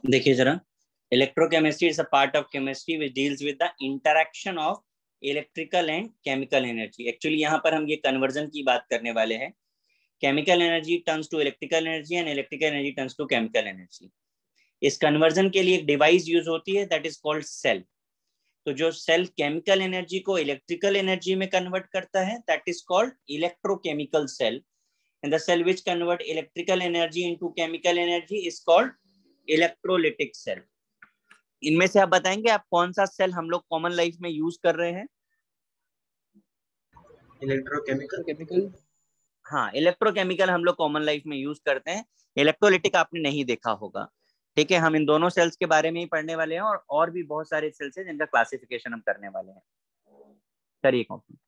देखिए जरा, electrochemistry is a part of chemistry which deals with the interaction of electrical and chemical energy. Actually यहाँ पर हम ये कन्वर्जन की बात करने वाले हैं। Chemical energy turns to electrical energy and electrical energy turns to chemical energy. इस कन्वर्जन के लिए एक डिवाइस यूज होती है, दैट इज कॉल्ड सेल। तो जो सेल केमिकल एनर्जी को इलेक्ट्रिकल एनर्जी में कन्वर्ट करता है, that is called electrochemical cell. And the cell which convert electrical energy into chemical energy is called electrolytic cell. इनमें से आप बताएंगे आप कौन सा सेल हम लोग कॉमन लाइफ में यूज कर रहे हैं? इलेक्ट्रोकेमिकल। केमिकल। हाँ, इलेक्ट्रोकेमिकल हम लोग कॉमन लाइफ में यूज करते हैं। इलेक्ट्रोलिटिक आपने नहीं देखा होगा। ठीक है, हम इन दोनों सेल्स के बारे में ही पढ़ने वाले हैं, और भी बहुत सारे सेल्स हैं जिनका क्लासिफिकेशन हम करने वाले हैं। करिए कॉपी।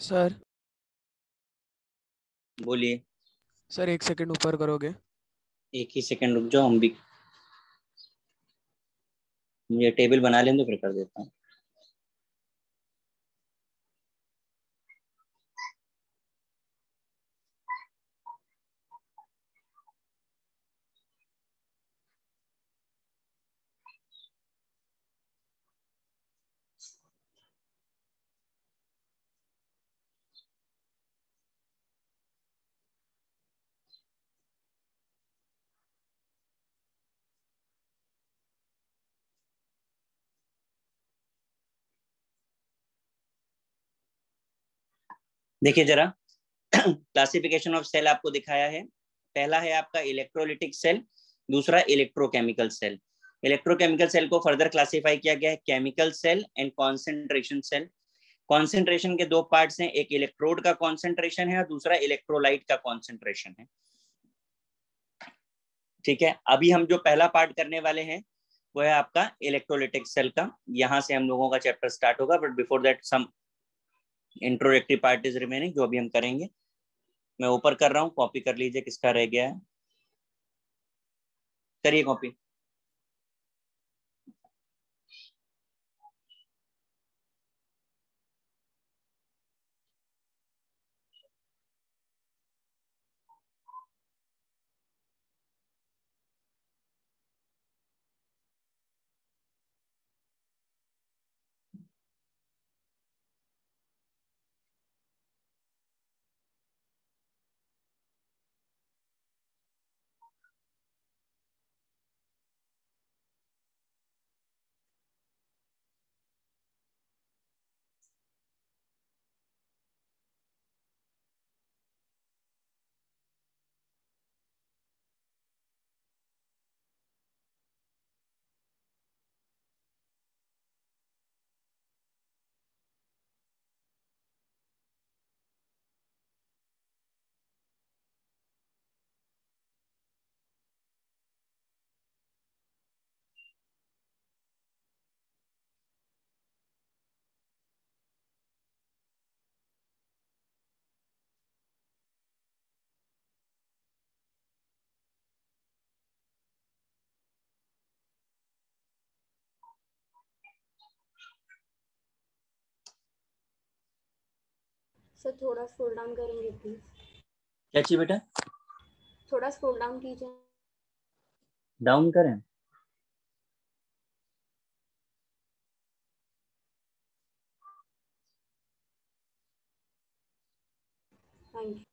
सर। बोलिए। सर 1 सेकंड ऊपर करोगे? एक ही सेकंड रुक जाओ, हम भी ये टेबल बना लें तो फिर कर देता हूँ। देखिए जरा, क्लासिफिकेशन ऑफ सेल आपको दिखाया है। पहला है आपका इलेक्ट्रोलिटिक सेल, दूसरा इलेक्ट्रोकेमिकल सेल। इलेक्ट्रोकेमिकल सेल को फर्दर क्लासिफाई किया गया है chemical cell and concentration cell. Concentration के दो पार्ट्स हैं, एक इलेक्ट्रोड का कॉन्सेंट्रेशन है और दूसरा इलेक्ट्रोलाइट का कॉन्सेंट्रेशन है। ठीक है, अभी हम जो पहला पार्ट करने वाले हैं वो है आपका इलेक्ट्रोलिटिक सेल का। यहाँ से हम लोगों का चैप्टर स्टार्ट होगा, but before that some introductory part is remaining, जो अभी हम करेंगे। मैं ऊपर कर रहा हूँ, कॉपी कर लीजिए किसका रह गया है, करिए कॉपी। सर थोड़ा स्क्रॉल डाउन करेंगे प्लीज? क्या चाहिए बेटा? थोड़ा स्क्रॉल डाउन कीजिए। डाउन करें? Thank you.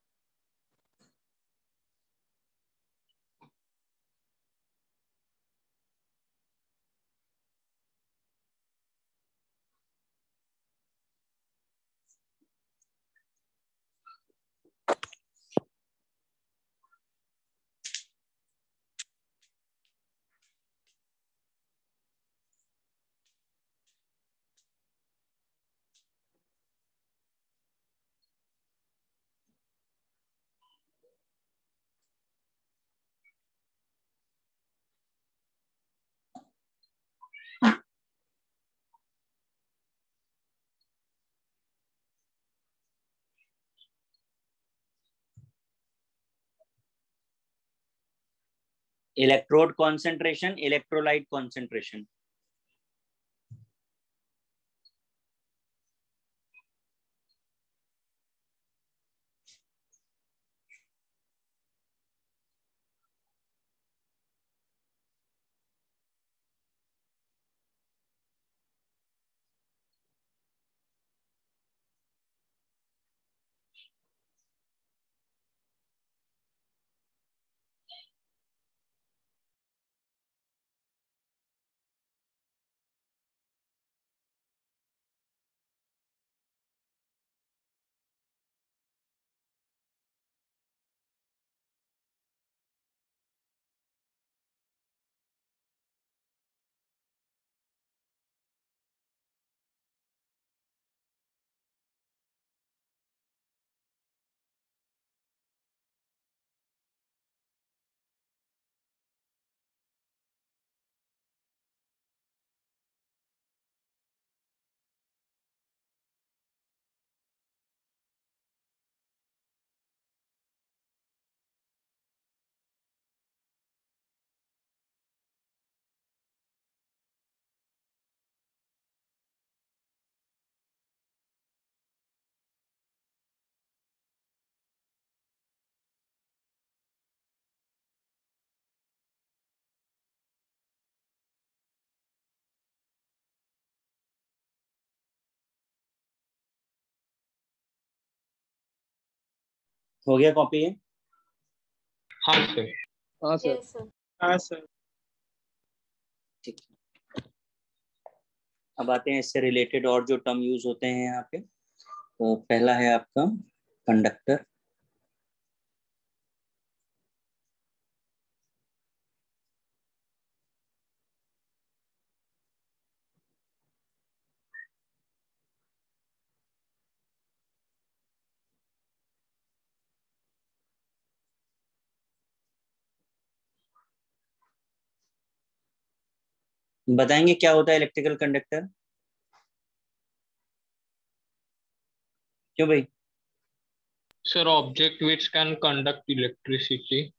Electrode concentration, electrolyte concentration. हो गया कॉपी है? हाँ सर। हाँ सर। Yes sir. हाँ सर। ठीक है, अब आते हैं इससे रिलेटेड और जो टर्म यूज होते हैं यहाँ पे। तो पहला है आपका कंडक्टर। बताएंगे क्या होता है इलेक्ट्रिकल कंडक्टर? क्यों भाई? Sir, object which can conduct electricity.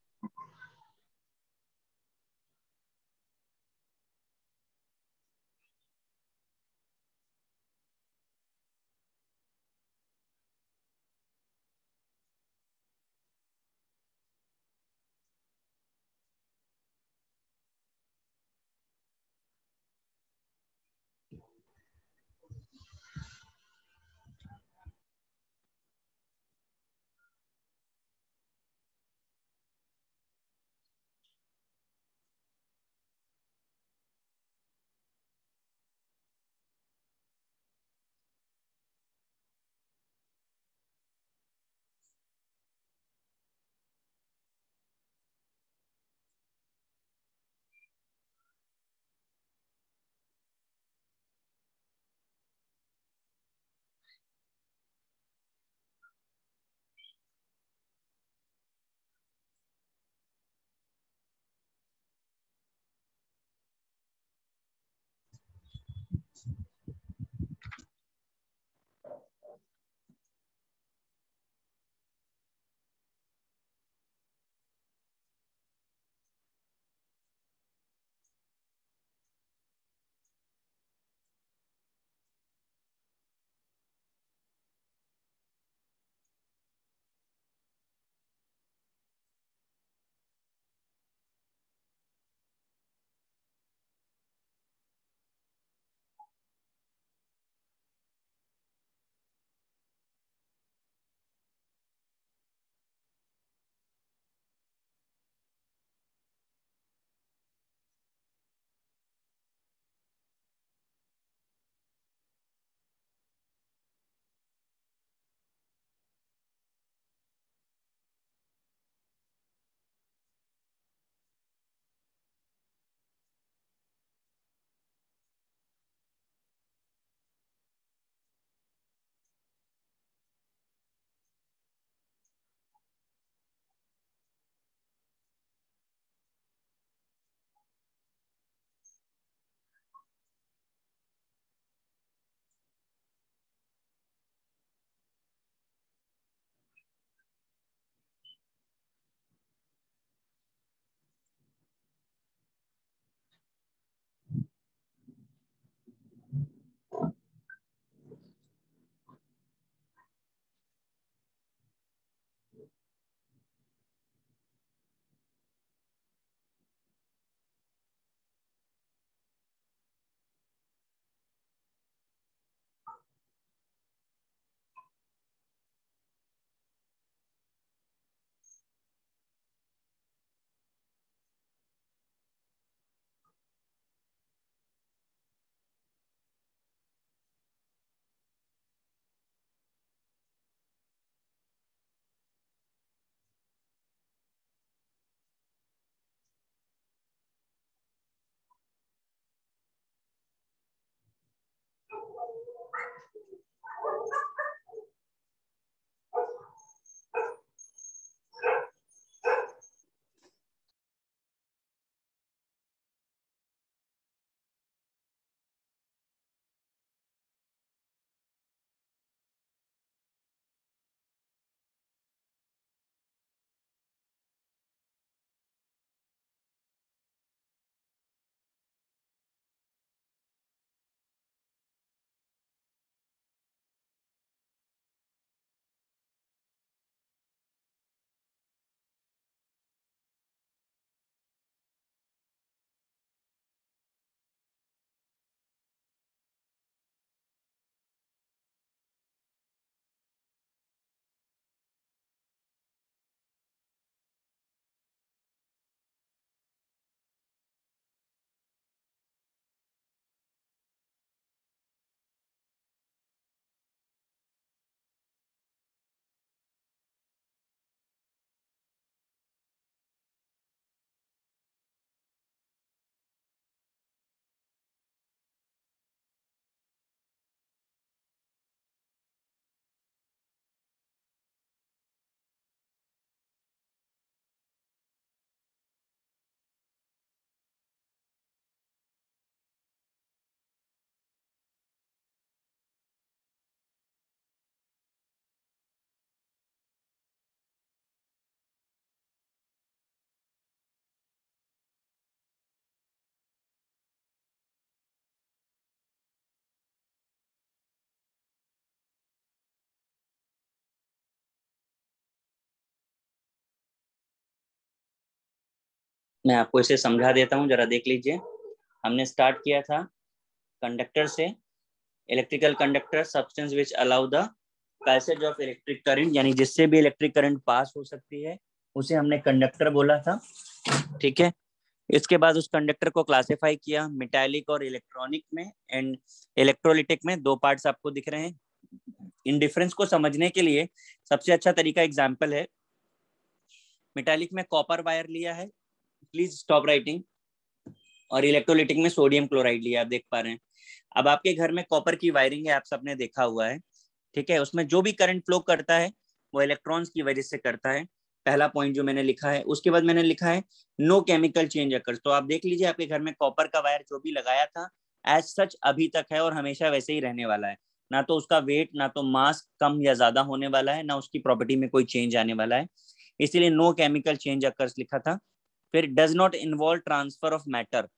मैं आपको इसे समझा देता हूँ, जरा देख लीजिए। हमने स्टार्ट किया था कंडक्टर से। Electrical conductor substance which allow the passage of electric current, यानी जिससे भी इलेक्ट्रिक करंट पास हो सकती है उसे हमने कंडक्टर बोला था। ठीक है, इसके बाद उस कंडक्टर को क्लासिफाई किया मेटालिक और इलेक्ट्रॉनिक में एंड इलेक्ट्रोलिटिक में। दो पार्ट्स आपको दिख रहे हैं। इन डिफरेंस को समझने के लिए सबसे अच्छा तरीका एग्जाम्पल है, मेटालिक में कॉपर वायर लिया है, प्लीज स्टॉप राइटिंग, और इलेक्ट्रोलिटिक में सोडियम क्लोराइड लिया, आप देख पा रहे हैं। अब आपके घर में कॉपर की वायरिंग है, आप सबने देखा हुआ है। ठीक है, उसमें जो भी करंट फ्लो करता है वो इलेक्ट्रॉन्स की वजह से करता है, पहला पॉइंट जो मैंने लिखा है। उसके बाद मैंने लिखा है नो केमिकल चेंज अकर्स। तो आप देख लीजिए आपके घर में कॉपर का वायर जो भी लगाया था एज सच अभी तक है और हमेशा वैसे ही रहने वाला है। ना तो उसका वेट, ना तो मास कम या ज्यादा होने वाला है, ना उसकी प्रॉपर्टी में कोई चेंज आने वाला है, इसीलिए नो केमिकल चेंज अकर्स लिखा था। फिर does not involve transfer of matter,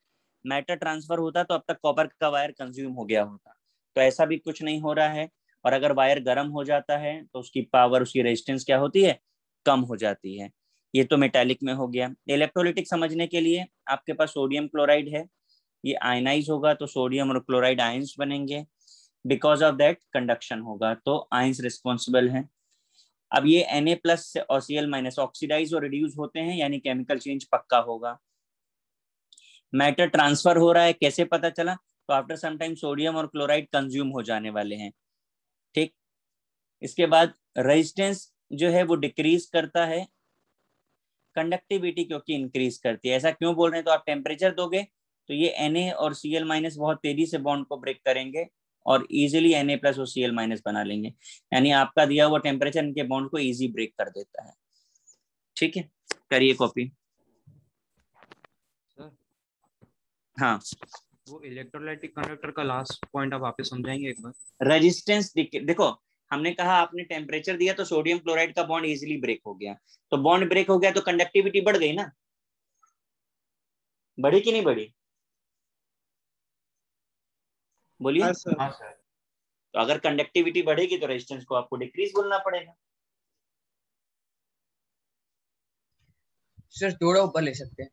matter transfer होता तो अब तक कॉपर का वायर कंज्यूम हो गया होता, तो ऐसा भी कुछ नहीं हो रहा है। और अगर वायर गर्म हो जाता है तो उसकी पावर, उसकी रेजिस्टेंस क्या होती है, कम हो जाती है। ये तो मेटालिक में हो गया। इलेक्ट्रोलिटिक समझने के लिए आपके पास सोडियम क्लोराइड है, ये आयनाइज होगा तो सोडियम और क्लोराइड आयंस बनेंगे, बिकॉज ऑफ दैट कंडक्शन होगा, तो आयंस रिस्पॉन्सिबल है। अब ये Na+ और Cl- ऑक्सीडाइज और रिड्यूस होते हैं, यानी केमिकल चेंज पक्का होगा। मैटर ट्रांसफर हो रहा है, कैसे पता चला, तो आफ्टर सम टाइम सोडियम और क्लोराइड कंज्यूम हो जाने वाले हैं। ठीक, इसके बाद रेजिस्टेंस जो है वो डिक्रीज करता है, कंडक्टिविटी क्योंकि इंक्रीज करती है। ऐसा क्यों बोल रहे हैं, तो आप टेम्परेचर दोगे तो ये Na और Cl- बहुत तेजी से बॉन्ड को ब्रेक करेंगे और इजीली Na+ और Cl- बना लेंगे, यानी आपका दिया हुआ टेम्परेचर इनके बॉन्ड को इजी ब्रेक कर देता है। ठीक है, करिए कॉपी। सर हाँ, वो इलेक्ट्रोलाइटिक कंडक्टर का लास्ट पॉइंट आप वापस समझाएंगे एक बार? रेजिस्टेंस देखो, हमने कहा आपने टेम्परेचर दिया तो सोडियम क्लोराइड का बॉन्ड इजीली ब्रेक हो गया, तो बॉन्ड ब्रेक हो गया तो कंडक्टिविटी बढ़ गई ना, बढ़ी कि नहीं बढ़ी, बोलिए। हाँ सर। हाँ सर। तो अगर कंडक्टिविटी बढ़ेगी तो रेजिस्टेंस को आपको डिक्रीज बोलना पड़ेगा। सर थोड़ा ऊपर ले सकते हैं।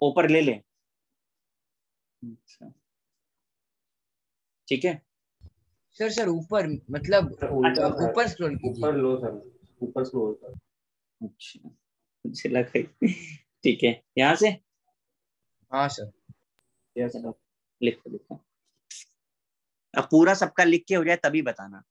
ऊपर ले लें, अच्छा, ठीक है। सर सर ऊपर मतलब अच्छा, ऊपर स्क्रॉल कीजिए। ऊपर लो सर, ऊपर स्क्रॉल कर। अच्छा, मुझे लगा ठीक है, यहाँ से हाँ सर। यस। चलो, लिखो लिखो, अब पूरा सबका लिख के हो जाए तभी बताना।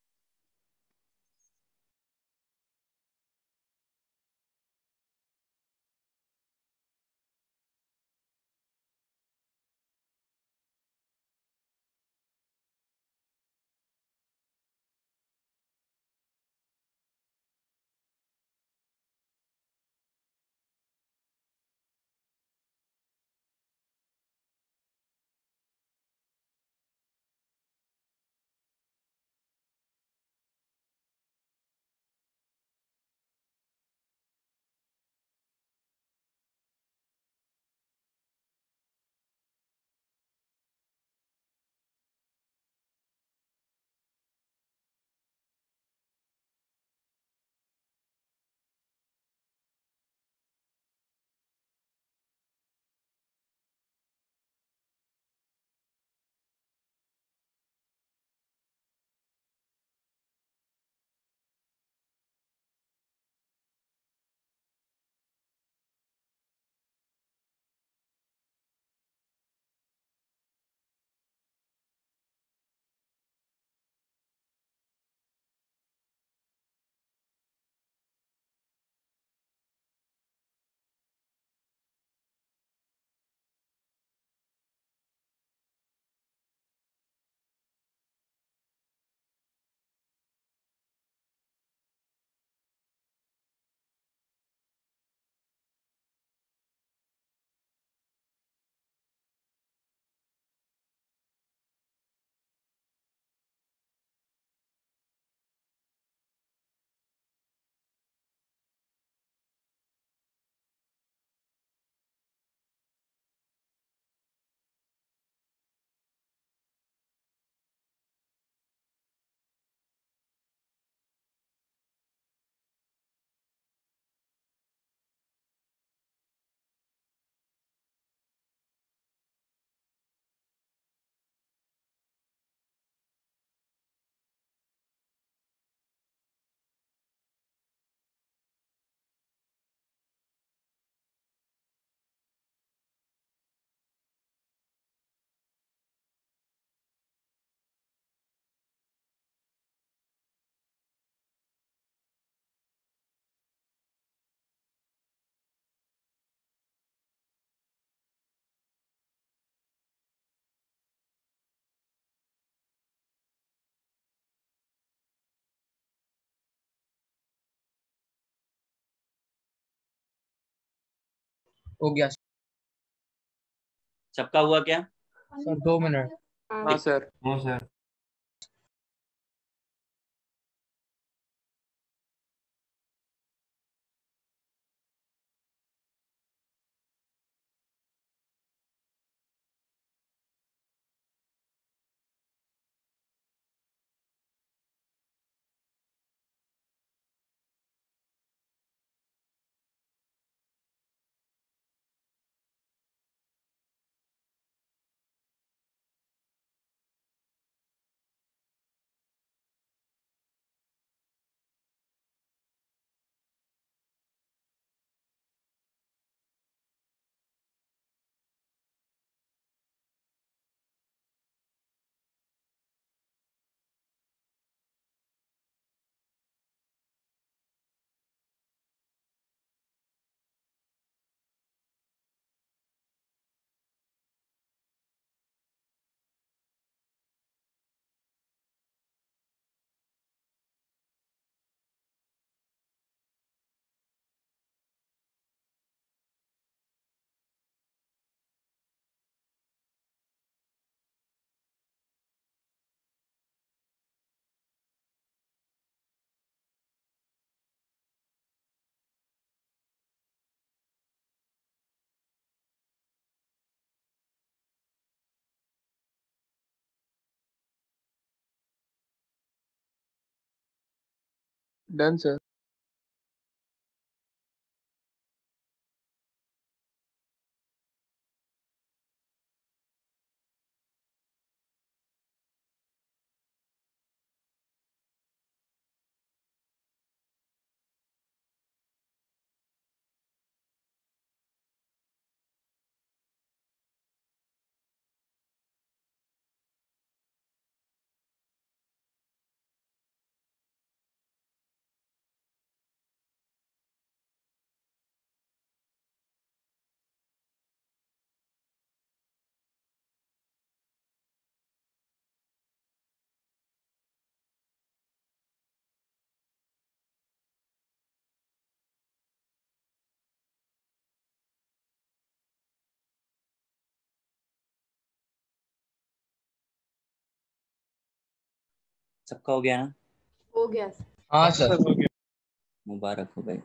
हो गया सबका हुआ क्या? सर 2 मिनट। हाँ sir. No sir. Done sir. सबका हो गया ना? हो गया सर। हाँ सर। मुबारक हो भाई।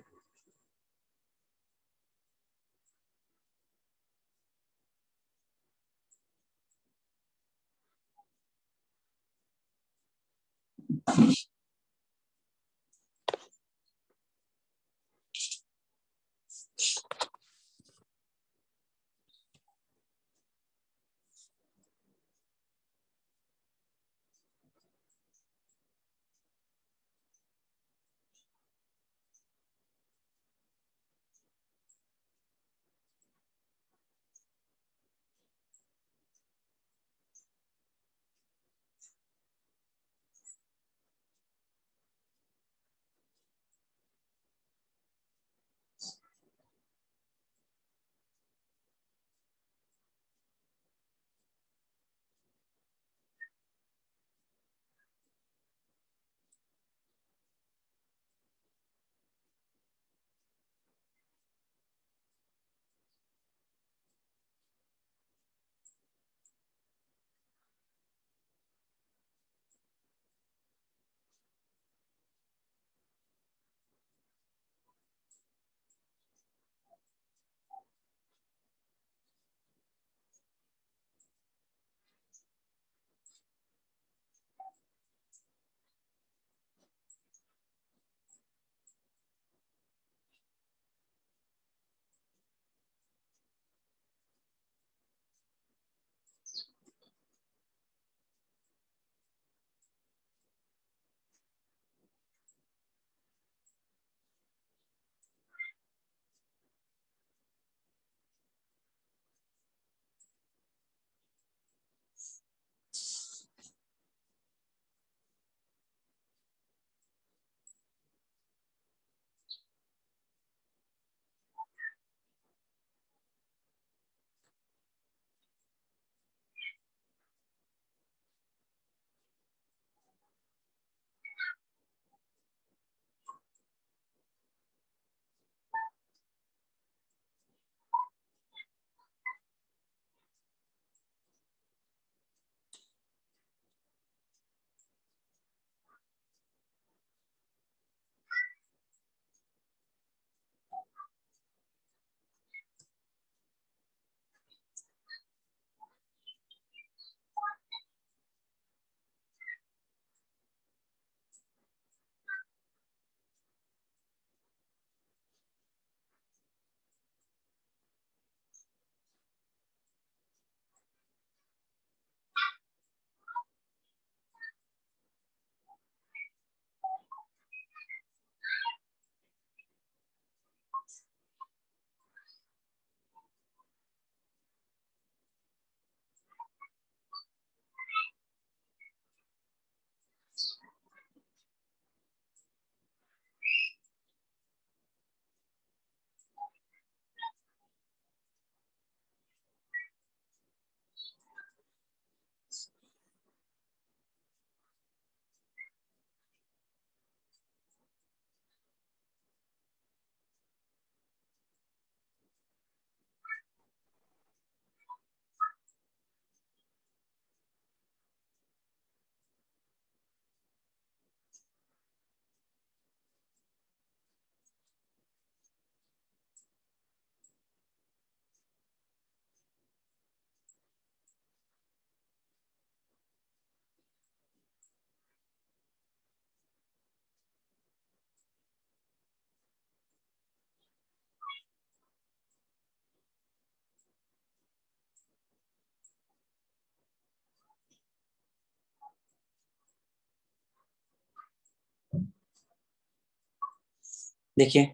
देखिए,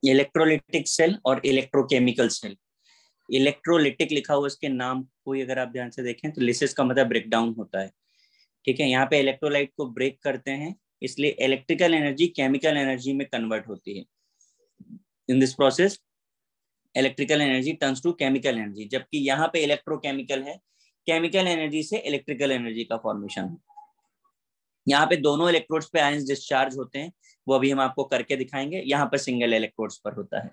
इलेक्ट्रोलिटिक सेल और इलेक्ट्रोकेमिकल सेल। इलेक्ट्रोलिटिक लिखा हुआ इसके नाम को अगर आप ध्यान से देखें तो लिसिस का मतलब ब्रेक डाउन होता है, ठीक है। यहाँ पे इलेक्ट्रोलाइट को ब्रेक करते हैं, इसलिए इलेक्ट्रिकल एनर्जी केमिकल एनर्जी में कन्वर्ट होती है। In this process electrical energy turns to chemical energy, जबकि यहाँ पे इलेक्ट्रोकेमिकल है, केमिकल एनर्जी से इलेक्ट्रिकल एनर्जी का फॉर्मेशन है। यहाँ पे दोनों इलेक्ट्रोड्स पे आयंस डिस्चार्ज होते हैं, वो अभी हम आपको करके दिखाएंगे। यहाँ पर सिंगल इलेक्ट्रोड्स पर होता है।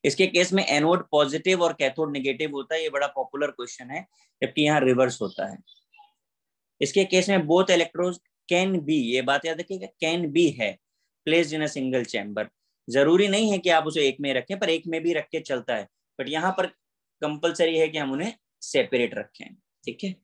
इसके केस में एनोड पॉजिटिव और कैथोड नेगेटिव होता है, ये बड़ा पॉपुलर क्वेश्चन है, जबकि यहाँ रिवर्स होता है। इसके केस में बोथ इलेक्ट्रोड्स कैन बी, ये बात याद रखिएगा, कैन बी है placed in a single chamber. जरूरी नहीं है कि आप उसे एक में रखें, पर एक में भी रख के चलता है, बट यहाँ पर कंपलसरी है कि हम उन्हें सेपरेट रखें, ठीक है।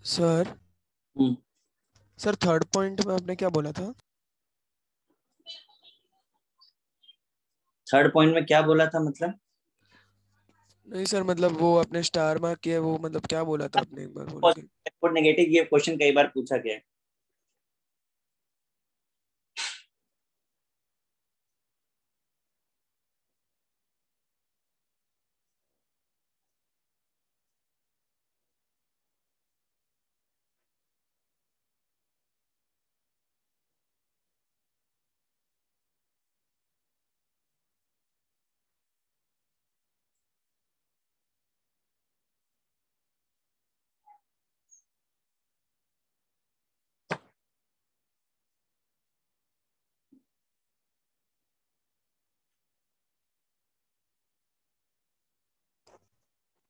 सर हम्म। सर थर्ड पॉइंट में आपने क्या बोला था? थर्ड पॉइंट में क्या बोला था मतलब? नहीं सर, मतलब वो आपने स्टार मार्क किया, वो मतलब क्या बोला था आपने, एक बार बोलोगे? नेगेटिव, ये क्वेश्चन कई बार पूछा गया है।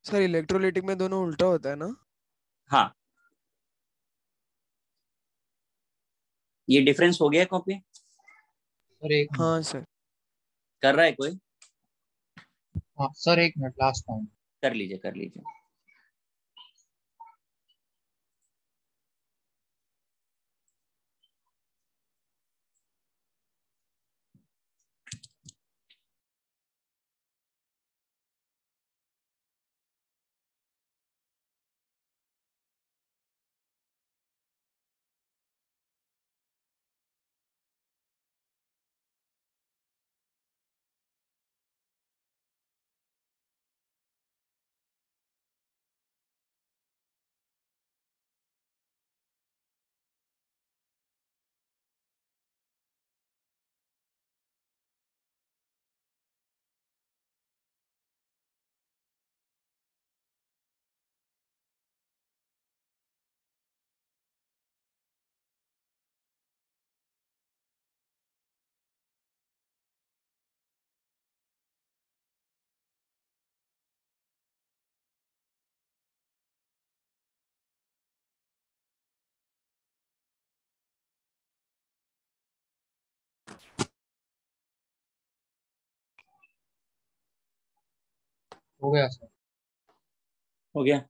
सर इलेक्ट्रोलिटिक में दोनों उल्टा होता है ना? हाँ, ये डिफरेंस हो गया कॉपी? सर एक मिनट। हाँ सर। कर रहा है कोई? हाँ सर एक मिनट, लास्ट पॉइंट। कर लीजिए, कर लीजिए। हो गया सर। हो गया।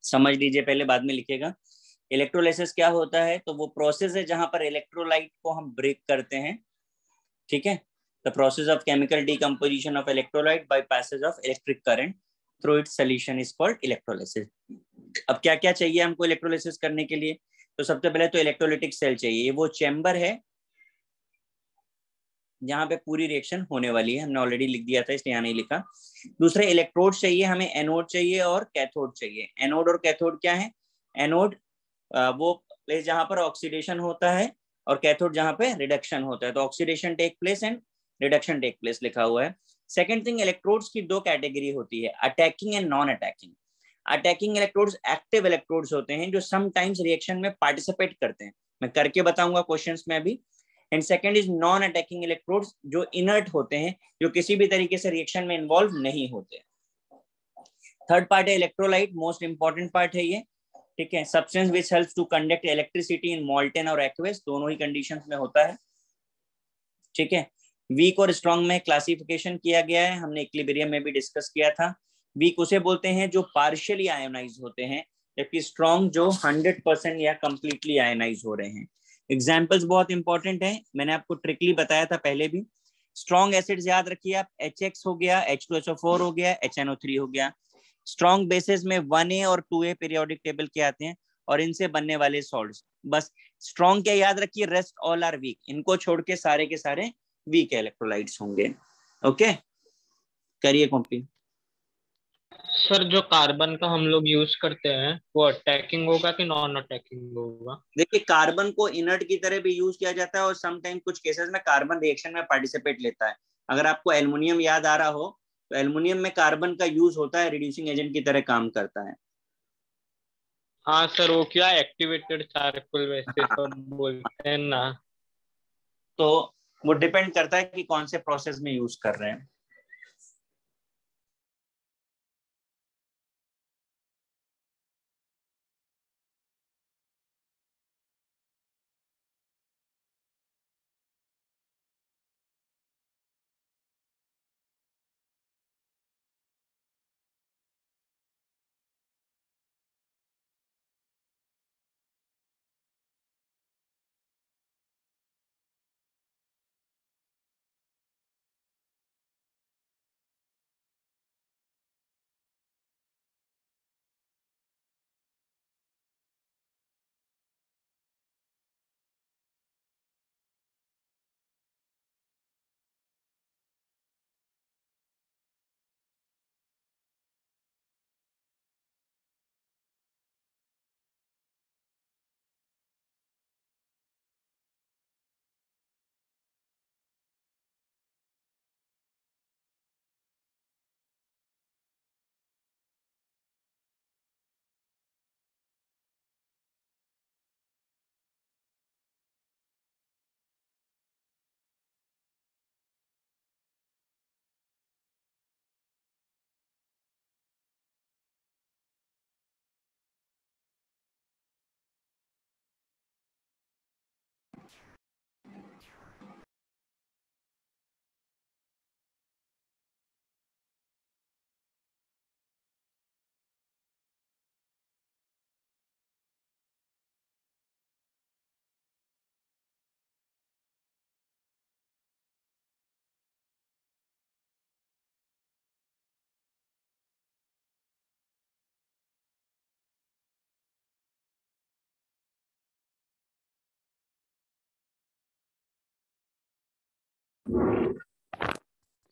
समझ लीजिए पहले, बाद में लिखेगा। इलेक्ट्रोलाइसिस क्या होता है, तो वो प्रोसेस है जहां पर इलेक्ट्रोलाइट को हम ब्रेक करते हैं, ठीक है। The process of chemical decomposition of electrolyte by passage of electric current through its solution is called electrolysis. अब क्या क्या चाहिए हमको इलेक्ट्रोलाइसिस करने के लिए, तो सबसे पहले तो इलेक्ट्रोलिटिक सेल चाहिए। ये वो चैम्बर है जहां पे पूरी रिएक्शन होने वाली है, हमने ऑलरेडी लिख दिया था इसलिए यहाँ नहीं लिखा। दूसरे इलेक्ट्रोड चाहिए हमें, एनोड चाहिए और कैथोड चाहिए। एनोड और कैथोड क्या है, एनोड वो प्लेस जहां पर ऑक्सीडेशन होता है और कैथोड जहां पे रिडक्शन होता है। तो oxidation take place and reduction take place लिखा हुआ है। सेकंड थिंग, इलेक्ट्रोड्स की दो कैटेगरी होती है, attacking and non attacking. Attacking electrodes active electrodes होते हैं जो समटाइम्स रिएक्शन में पार्टिसिपेट करते हैं, मैं करके बताऊंगा क्वेश्चंस में अभी। And second is non attacking electrodes जो इनर्ट होते हैं, जो किसी भी तरीके से रिएक्शन में इन्वॉल्व नहीं होते। थर्ड पार्ट है इलेक्ट्रोलाइट, मोस्ट इंपॉर्टेंट पार्ट है ये, ठीक है। Substance which helps to conduct electricity in molten और एक्वेस, दोनों ही कंडीशंस में होता है, ठीक है। वीक और स्ट्रॉन्ग में क्लासिफिकेशन किया गया है, हमने इक्विलिब्रियम में भी डिस्कस किया था। वीक उसे बोलते हैं जो पार्शियली आयोनाइज होते हैं, जबकि स्ट्रॉन्ग जो 100% या कंप्लीटली आयोनाइज हो रहे हैं। एग्जाम्पल्स बहुत इंपॉर्टेंट है, मैंने आपको ट्रिकली बताया था पहले भी। स्ट्रॉन्ग एसिड्स याद रखिए आप, HX हो गया, H2SO4 हो गया, HNO3 हो गया। स्ट्रॉन्ग बेसिस में 1A और 2A पीरियोडिक टेबल के आते हैं और इनसे बनने वाले सॉल्ट्स। बस स्ट्रॉन्ग क्या याद रखिए, रेस्ट ऑल आर वीक, इनको छोड़ के सारे के सारे वीक इलेक्ट्रोलाइट्स होंगे। ओके, करिए कॉपी। सर जो कार्बन का हम लोग यूज करते हैं वो अटैकिंग होगा कि नॉन अटैकिंग होगा? देखिए कार्बन को इनर्ट की तरह भी यूज किया जाता है और समटाइम कुछ केसेस में कार्बन रिएक्शन में पार्टिसिपेट लेता है। अगर आपको एल्युमिनियम याद आ रहा हो तो एल्युमिनियम में कार्बन का यूज होता है, रिड्यूसिंग एजेंट की तरह काम करता है। हाँ सर, वो क्या एक्टिवेटेड चारकोल वैसे हाँ, सब बोलते हैं ना। तो वो डिपेंड करता है कि कौन से प्रोसेस में यूज कर रहे हैं।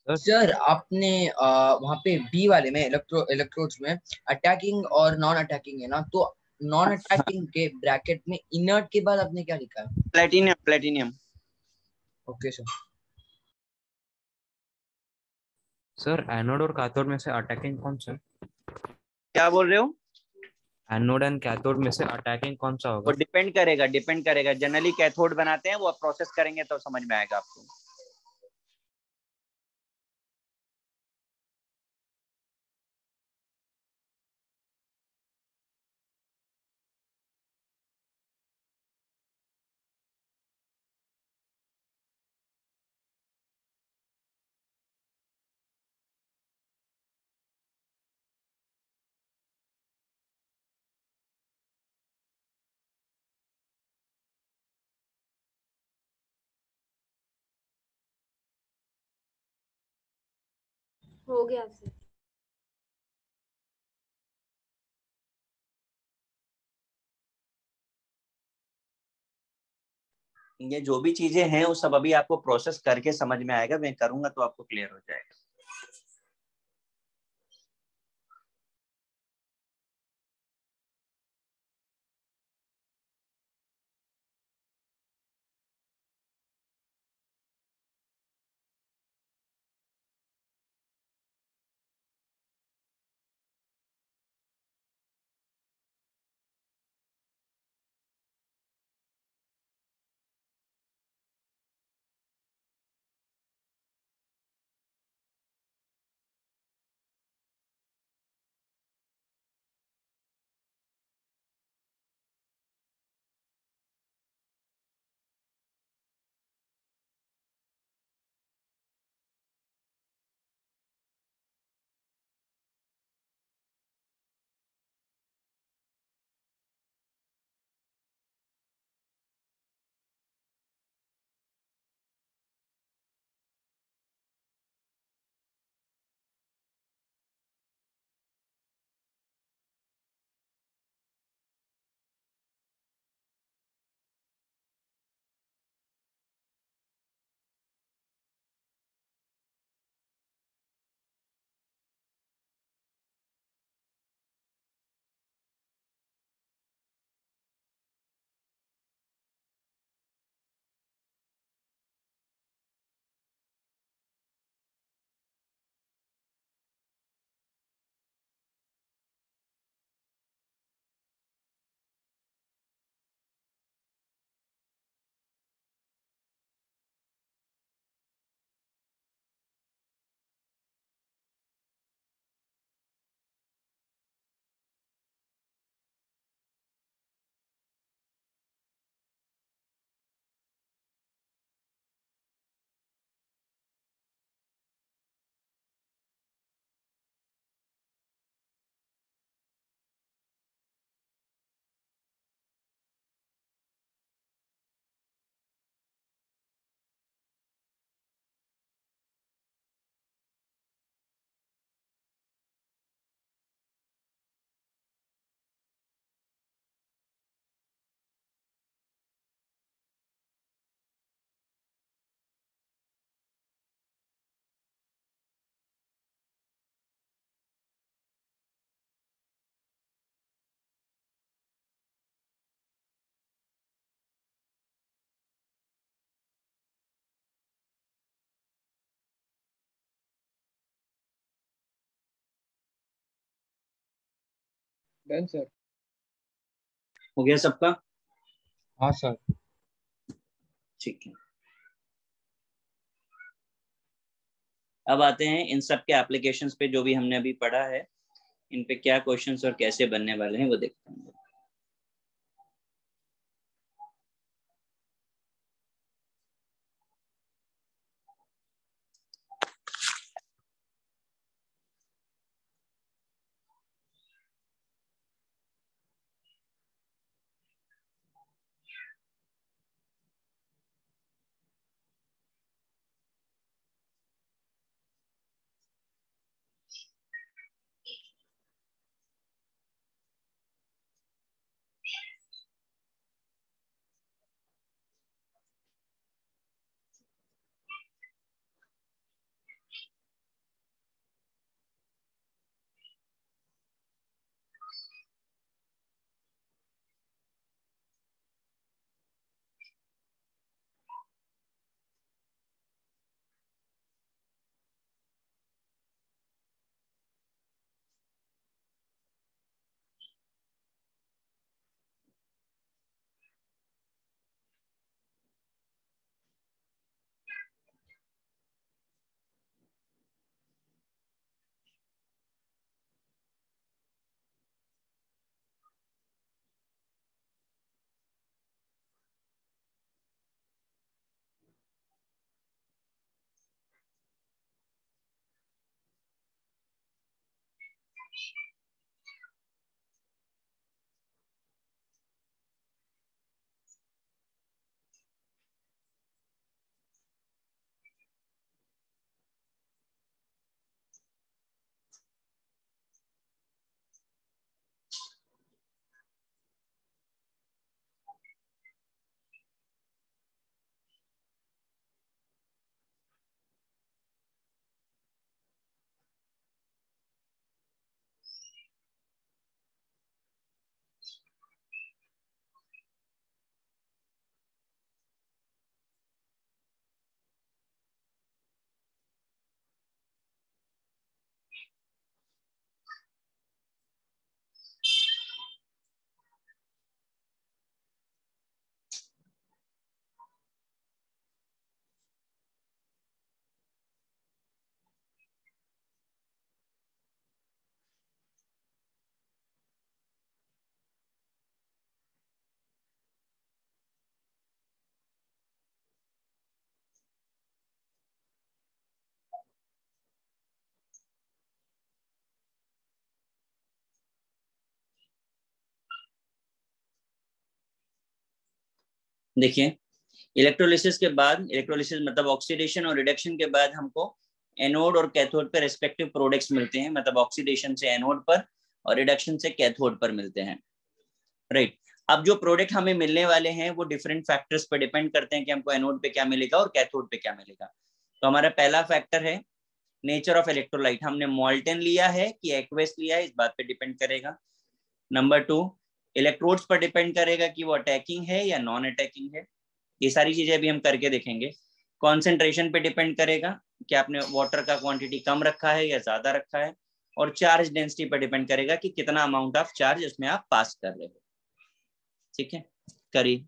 सर आपने वहाँ पे बी वाले में इलेक्ट्रोड्स में अटैकिंग और नॉन अटैकिंग है ना, तो नॉन अटैकिंग के ब्रैकेट में इनर्ट के बाद आपने क्या लिखा है? Platinum, platinum. Okay sir. Sir anode और कैथोड में से अटैकिंग कौन सा? क्या बोल रहे हो? एनोड एंड कैथोड में से अटैकिंग कौन सा वो होगा? डिपेंड करेगा। जनरली कैथोड बनाते हैं, वो प्रोसेस करेंगे तो समझ में आएगा आपको। हो गया सर। ये जो भी चीजें हैं वो सब अभी आपको प्रोसेस करके समझ में आएगा, मैं करूंगा तो आपको क्लियर हो जाएगा। Done sir. हो गया सबका? हाँ सर। ठीक है, अब आते हैं इन सब के एप्लीकेशंस पे जो भी हमने अभी पढ़ा है, इन पे क्या क्वेश्चंस और कैसे बनने वाले हैं वो देखते हैं। देखिए, इलेक्ट्रोलिसिस के बाद, इलेक्ट्रोलिसिस मतलब ऑक्सीडेशन और रिडक्शन के बाद हमको एनोड और कैथोड पर रिस्पेक्टिव प्रोडक्ट्स मिलते हैं, मतलब ऑक्सीडेशन से एनोड पर और रिडक्शन से कैथोड पर मिलते हैं, राइट। अब जो प्रोडक्ट हमें मिलने वाले हैं वो डिफरेंट फैक्टर्स पर डिपेंड करते हैं कि हमको एनोड पे क्या मिलेगा और कैथोड पे क्या मिलेगा। तो हमारा पहला फैक्टर है नेचर ऑफ इलेक्ट्रोलाइट, हमने मॉल्टन लिया है कि एक्वेस लिया है, इस बात पे डिपेंड करेगा। नंबर 2, इलेक्ट्रोड्स पर डिपेंड करेगा कि वो अटैकिंग है या नॉन अटैकिंग है, ये सारी चीजें अभी हम करके देखेंगे। कॉन्सेंट्रेशन पे डिपेंड करेगा कि आपने वाटर का क्वांटिटी कम रखा है या ज्यादा रखा है, और चार्ज डेंसिटी पर डिपेंड करेगा कि कितना अमाउंट ऑफ चार्ज उसमें आप पास कर रहे हो। ठीक है, करिए।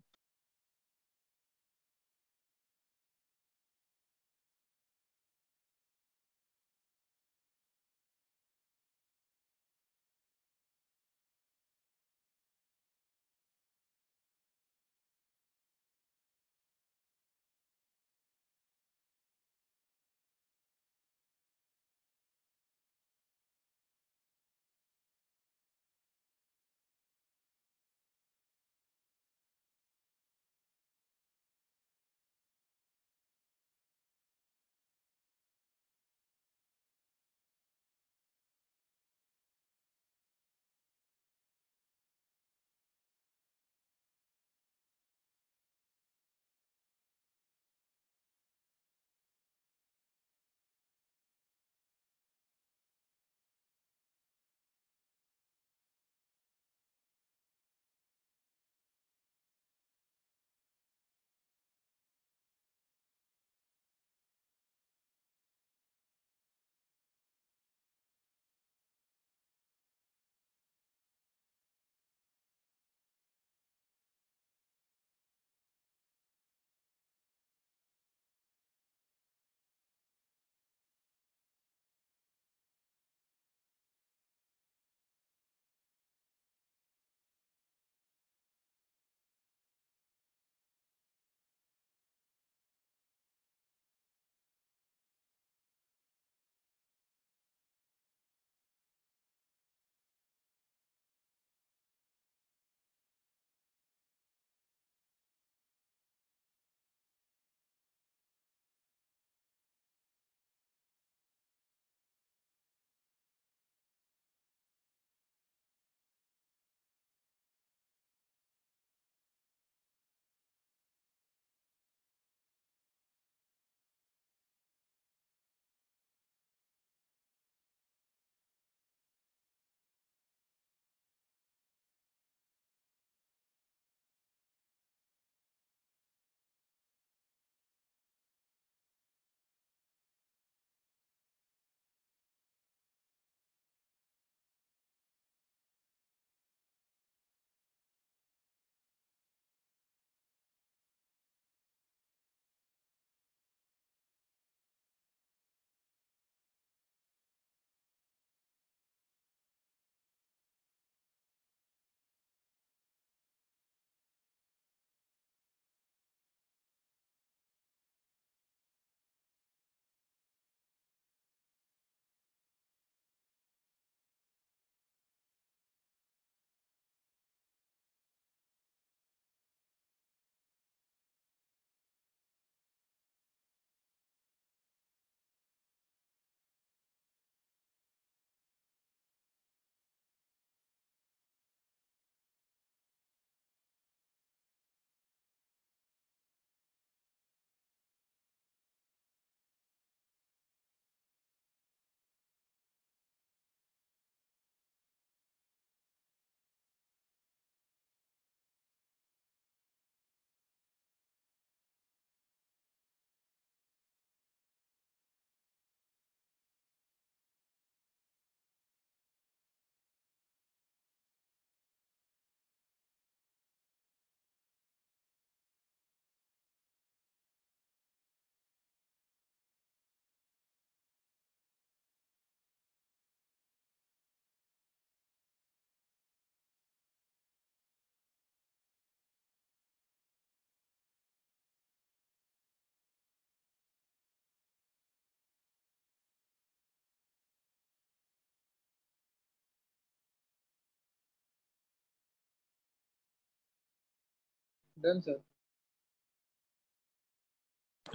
Done sir.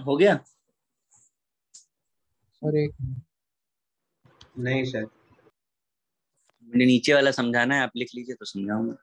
हो गया? सर एक नहीं सर। मैंने नीचे वाला समझाना है, आप लिख लीजिए तो समझाऊंगा।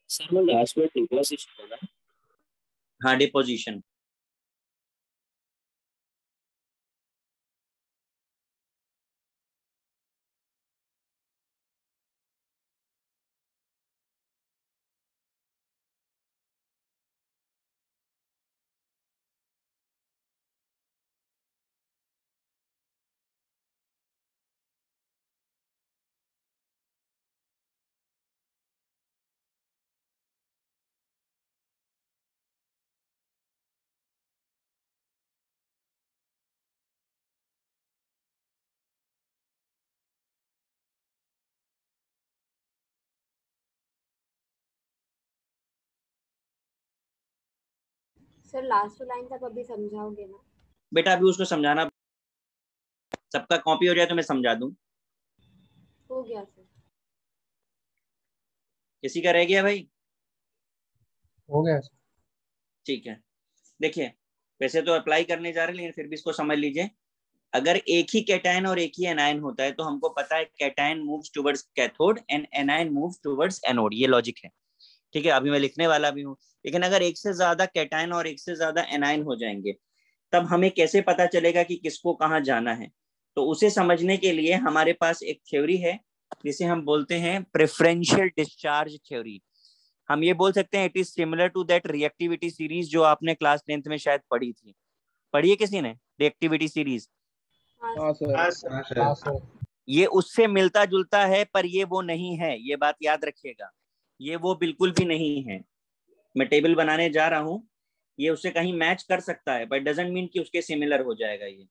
सर वो लास्ट में डिपोजिशन होगा। हाँ, डिपोजिशन। सर लास्ट लाइन तक अभी समझाओगे ना? बेटा अभी उसको समझाना, सबका कॉपी हो जाए तो मैं समझा दूं। हो गया सर। किसी का रह गया भाई? हो गया सर। ठीक है, देखिए वैसे तो अप्लाई करने जा रहे हैं लेकिन फिर भी इसको समझ लीजिए। अगर एक ही कैटायन और एक ही एनायन होता है तो हमको पता है cation moves towards cathode and anion moves towards anode, ये लॉजिक है। ठीक है, अभी मैं लिखने वाला भी हूँ। लेकिन अगर एक से ज्यादा कैटायन और एक से ज्यादा एनायन हो जाएंगे तब हमें कैसे पता चलेगा कि किसको कहाँ जाना है? तो उसे समझने के लिए हमारे पास एक थ्योरी है जिसे हम बोलते हैं प्रेफरेंशियल डिस्चार्ज थ्योरी। हम ये बोल सकते हैं it is similar to that reactivity series जो आपने क्लास 10th में शायद पढ़ी थी। पढ़ी है किसी ने रिएक्टिविटी सीरीज? हाँ हाँ सर। सर। हाँ हाँ सर। सर। ये उससे मिलता जुलता है पर ये वो नहीं है, ये बात याद रखिएगा। ये वो बिल्कुल भी नहीं है। मैं टेबल बनाने जा रहा हूँ, ये उससे कहीं मैच कर सकता है बट डजंट मीन कि उसके सिमिलर हो जाएगा ये।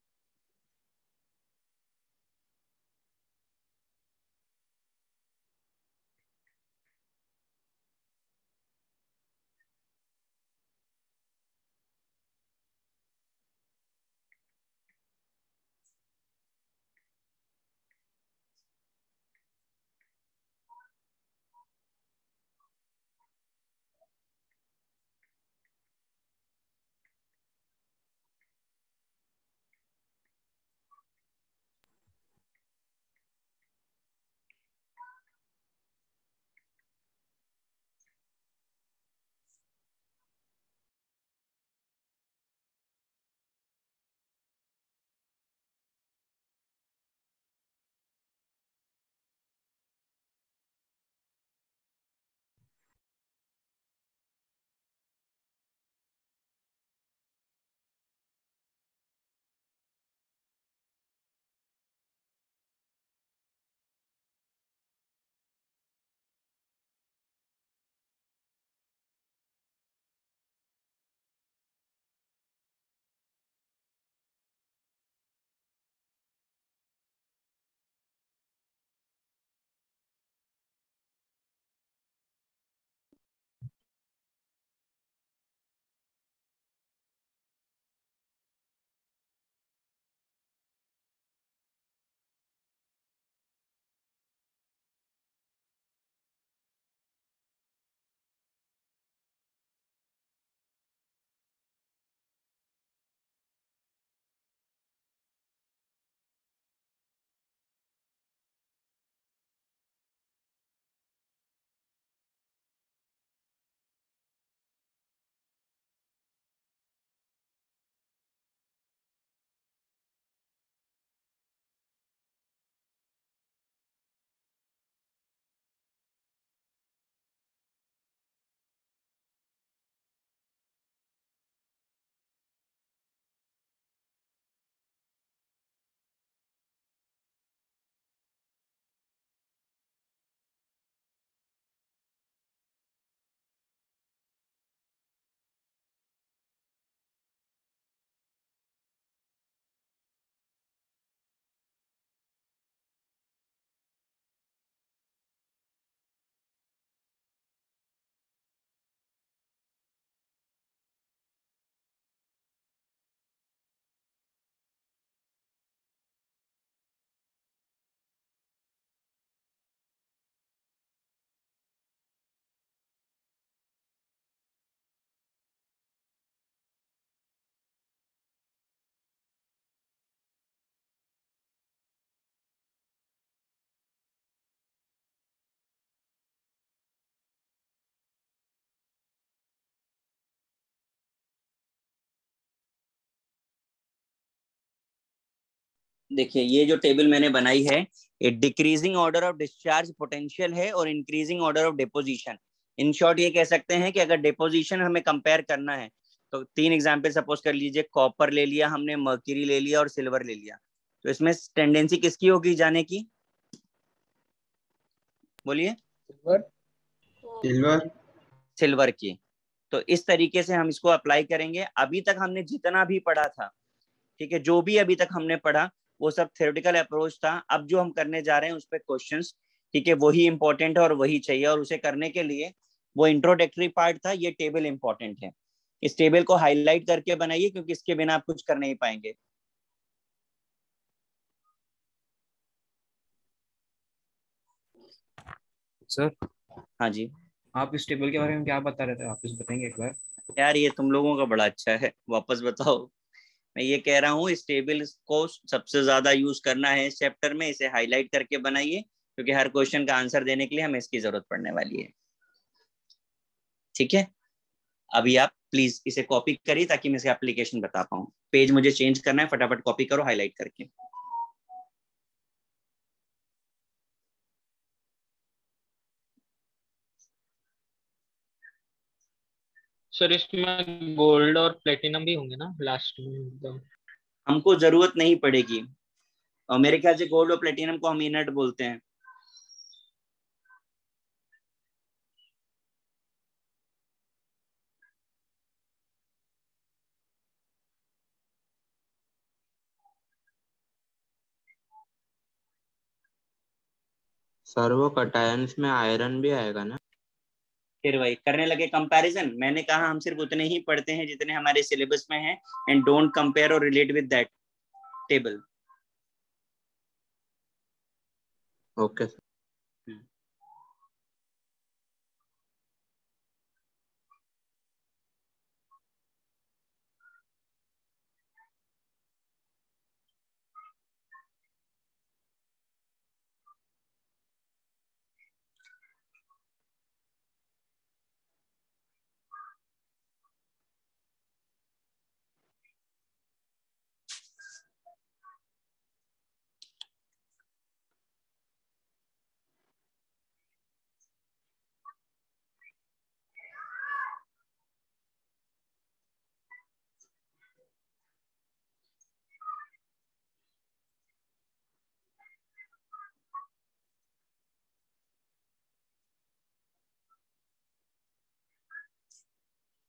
देखिए ये जो टेबल मैंने बनाई है, ये decreasing order of discharge potential है और increasing order of deposition. In short ये कह सकते हैं कि अगर डिपोजिशन हमें कंपेयर करना है तो 3 एग्जांपल सपोज कर लीजिए, कॉपर ले लिया हमने, मर्क्यूरी ले लिया और सिल्वर ले लिया। तो इसमें टेंडेंसी किसकी होगी जाने की, बोलिए? सिल्वर। सिल्वर की। तो इस तरीके से हम इसको अप्लाई करेंगे। अभी तक हमने जितना भी पढ़ा था, ठीक है, जो भी अभी तक हमने पढ़ा वो सब थ्योरेटिकल अप्रोच था। अब जो हम करने जा रहे हैं उस पर क्वेश्चंस, ठीक है, वही इंपॉर्टेंट है और वही चाहिए। और उसे करने के लिए वो इंट्रोडक्टरी पार्ट था, ये टेबल इंपॉर्टेंट है। इस टेबल को हाईलाइट करके बनाइए क्योंकि इसके बिना आप कुछ कर नहीं पाएंगे। सर हाँ जी। आप इस टेबल के बारे में क्या बता रहे थे, वापस बताएंगे एक बार? यार ये तुम लोगों का बड़ा अच्छा है, वापस बताओ। मैं ये कह रहा हूँ इस टेबल को सबसे ज्यादा यूज करना है इस चैप्टर में, इसे हाईलाइट करके बनाइए क्योंकि हर क्वेश्चन का आंसर देने के लिए हमें इसकी जरूरत पड़ने वाली है। ठीक है, अभी आप प्लीज इसे कॉपी करिए ताकि मैं इसका एप्लीकेशन बता पाऊँ। पेज मुझे चेंज करना है, फटाफट कॉपी करो हाईलाइट करके। सर इसमें गोल्ड और प्लेटिनम भी होंगे ना लास्ट में एकदम? हमको जरूरत नहीं पड़ेगी, और मेरे ख्याल से गोल्ड और प्लेटिनम को हम इनर्ट बोलते हैं। सर वो कटायंस में आयरन भी आएगा ना? फिर वही करने लगे कंपैरिजन। मैंने कहा हम सिर्फ उतने ही पढ़ते हैं जितने हमारे सिलेबस में हैं, एंड डोंट कंपेयर और relate with that table. Okay sir.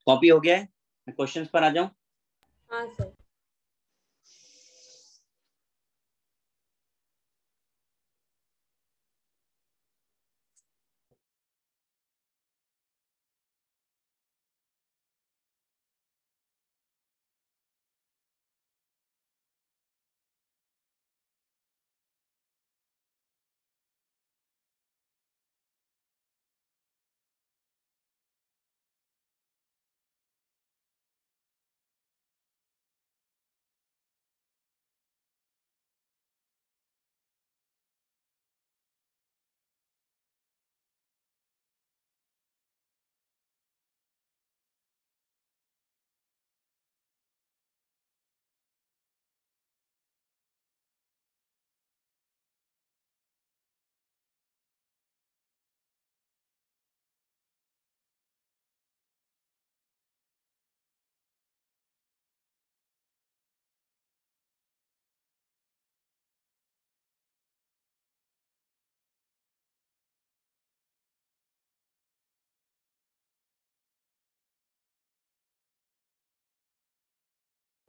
Copy हो गया है, मैं क्वेश्चंस पर आ जाऊं। हाँ सर।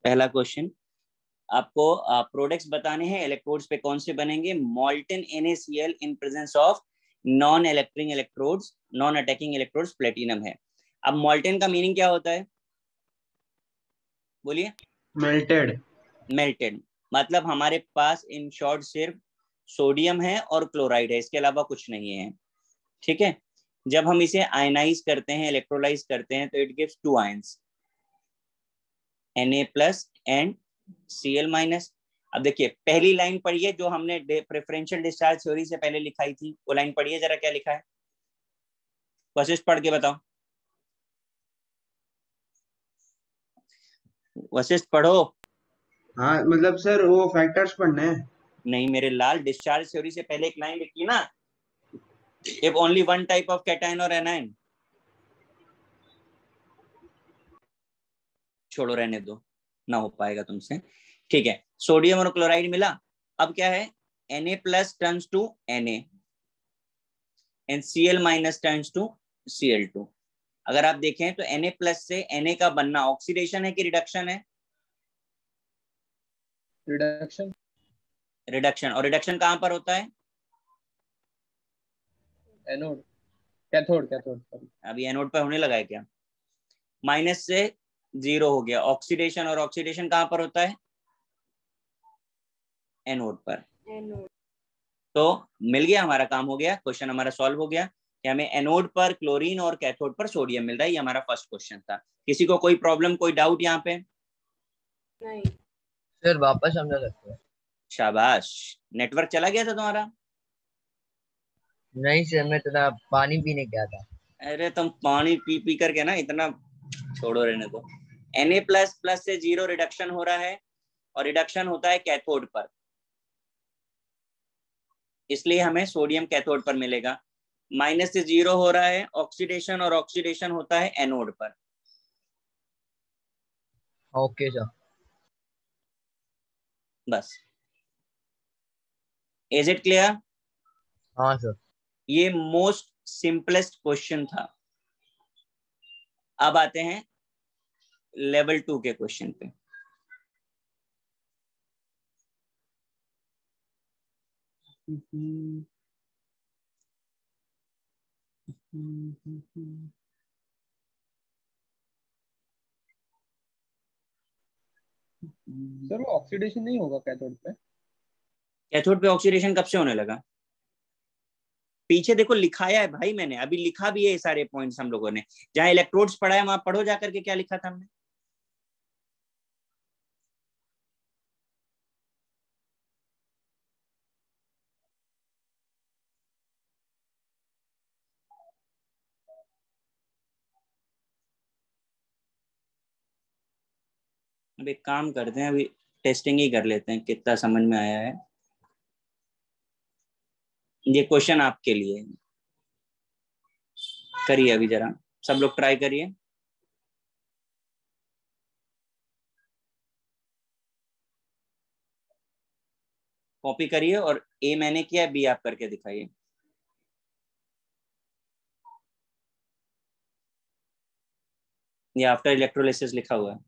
पहला क्वेश्चन, आपको प्रोडक्ट्स बताने हैं, इलेक्ट्रोड्स पे कौन से बनेंगे। मॉल्टन NaCl in presence of non electric electrodes, non attacking electrodes platinum है। अब मॉल्टन का मीनिंग क्या होता है, बोलिए? मेल्टेड। मेल्टेड, मतलब हमारे पास इन शॉर्ट सिर्फ सोडियम है और क्लोराइड है, इसके अलावा कुछ नहीं है। ठीक है, जब हम इसे आयनाइज करते हैं, इलेक्ट्रोलाइज करते हैं, तो it gives 2 ions, Na+ and Cl-। अब देखिए पहली लाइन पढ़िए जो हमने प्रेफरेंशियल डिस्चार्ज थ्योरी से पहले लिखाई थी, वो लाइन पढ़िए जरा, क्या लिखा है? वशिष्ठ पढ़ के बताओ, वशिष्ठ पढ़ो। हाँ मतलब सर वो फैक्टर्स पढ़ने हैं। नहीं मेरे लाल, डिस्चार्ज थ्योरी से पहले एक लाइन लिखी ना, if only one type of cation और एनायन। छोड़ो रहने दो, ना हो पाएगा तुमसे। ठीक है, सोडियम और क्लोराइड मिला। अब क्या है, Na+ turns to Na and Cl- turns to Cl2। अगर आप देखें तो Na+ से Na का बनना ऑक्सीडेशन है कि रिडक्शन है? रिडक्शन। रिडक्शन। और रिडक्शन कहां पर होता है? Anode, cathode cathode sorry. अभी एनोड पर होने लगा है क्या? माइनस से 0 हो गया ऑक्सीडेशन, और ऑक्सीडेशन कहां पर होता है? एनोड पर। एनोड। तो मिल गया, हमारा काम हो गया, क्वेश्चन हमारा सॉल्व हो गया कि हमें एनोड पर क्लोरीन और कैथोड पर सोडियम मिल रहा है। ये हमारा फर्स्ट क्वेश्चन था। किसी को कोई प्रॉब्लम, कोई डाउट यहाँ पे? नहीं। सर वापस समझा सकते हैं? शाबाश, नेटवर्क चला गया था तुम्हारा? नहीं सर, मैं थोड़ा पानी पीने गया था। अरे तुम पानी पी पी करके ना इतना, छोड़ो रहने दो। Na++ से 0 रिडक्शन हो रहा है, और रिडक्शन होता है कैथोड पर, इसलिए हमें सोडियम कैथोड पर मिलेगा। माइनस से 0 हो रहा है ऑक्सीडेशन, और ऑक्सीडेशन होता है एनोड पर। Okay sir. बस, इज इट क्लियर? हाँ सर। ये मोस्ट सिंपलेस्ट क्वेश्चन था। अब आते हैं लेवल 2 के क्वेश्चन पे। सर वो ऑक्सीडेशन नहीं होगा कैथोड पे? कैथोड पे ऑक्सीडेशन कब से होने लगा? पीछे देखो लिखाया है भाई, मैंने अभी लिखा भी है ये सारे पॉइंट्स हम लोगों ने। जहां इलेक्ट्रोड्स पढ़ा है वहां पढ़ो जाकर के, क्या लिखा था हमने। अब एक काम करते हैं, अभी टेस्टिंग ही कर लेते हैं कितना समझ में आया है। ये क्वेश्चन आपके लिए है। करिए अभी जरा, सब लोग ट्राई करिए। कॉपी करिए, और ए मैंने किया, बी आप करके दिखाइए। ये आफ्टर इलेक्ट्रोलिसिस लिखा हुआ है।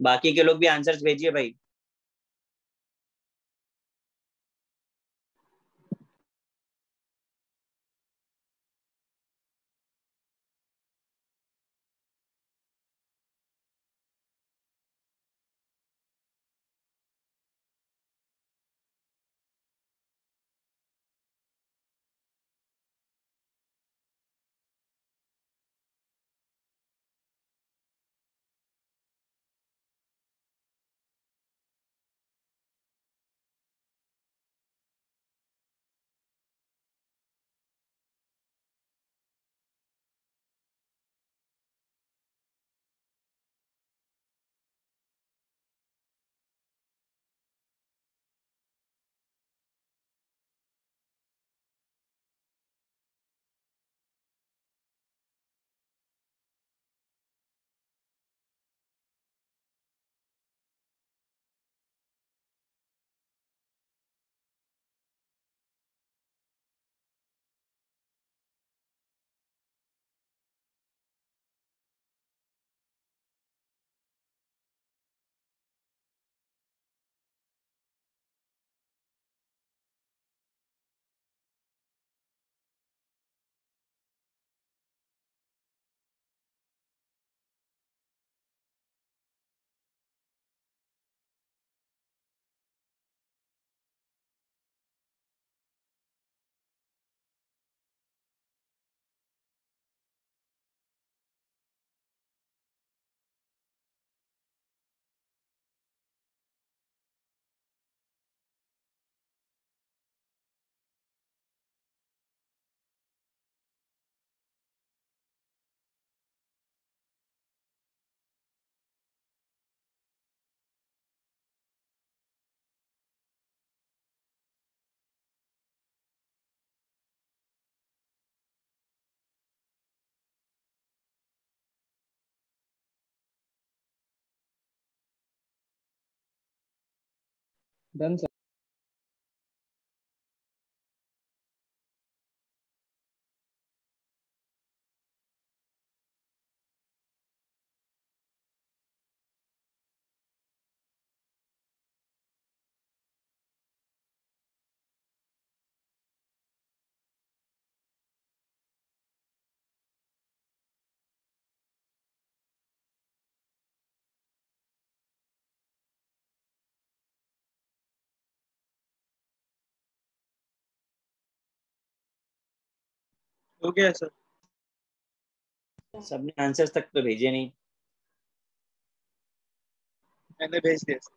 बाकी के लोग भी आंसर्स भेजिए भाई। Done sir. हो गया सर। सबने आंसर्स तक तो भेजे नहीं। मैंने भेज दिया सर।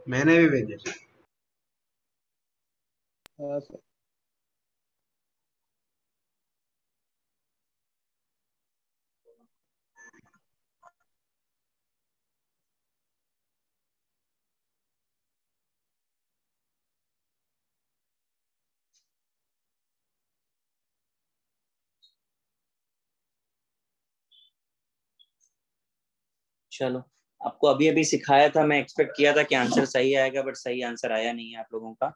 मैंने भी भेजे सर। हाँ सर। चलो, आपको अभी अभी सिखाया था, मैं एक्सपेक्ट किया था कि आंसर सही आएगा, बट सही आंसर आया नहीं है आप लोगों का।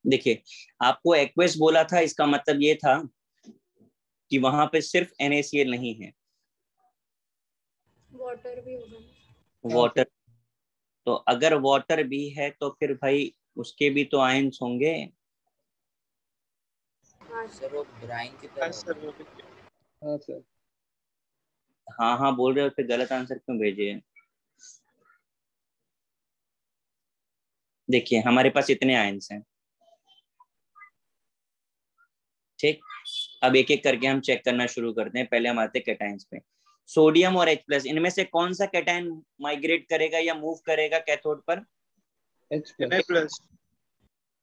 देखिए, आपको एक्वेस बोला था, इसका मतलब ये था कि वहां पे सिर्फ NaCl नहीं है, वाटर भी होगा ना। वाटर। तो अगर वाटर भी है तो फिर भाई उसके भी तो आयंस होंगे। हाँ सर वो ब्राइन की हाँ तरह सर वो भी। हाँ सर। हाँ हाँ बोल रहे हो, फिर गलत आंसर क्यों भेजे? देखिए, हमारे पास इतने आयंस हैं, ठीक। अब एक एक करके हम चेक करना शुरू करते हैं। पहले हम आते हैं कैटायंस पे। सोडियम और H+, इनमें से कौन सा कैटायन माइग्रेट करेगा या मूव करेगा कैथोड पर? Na+।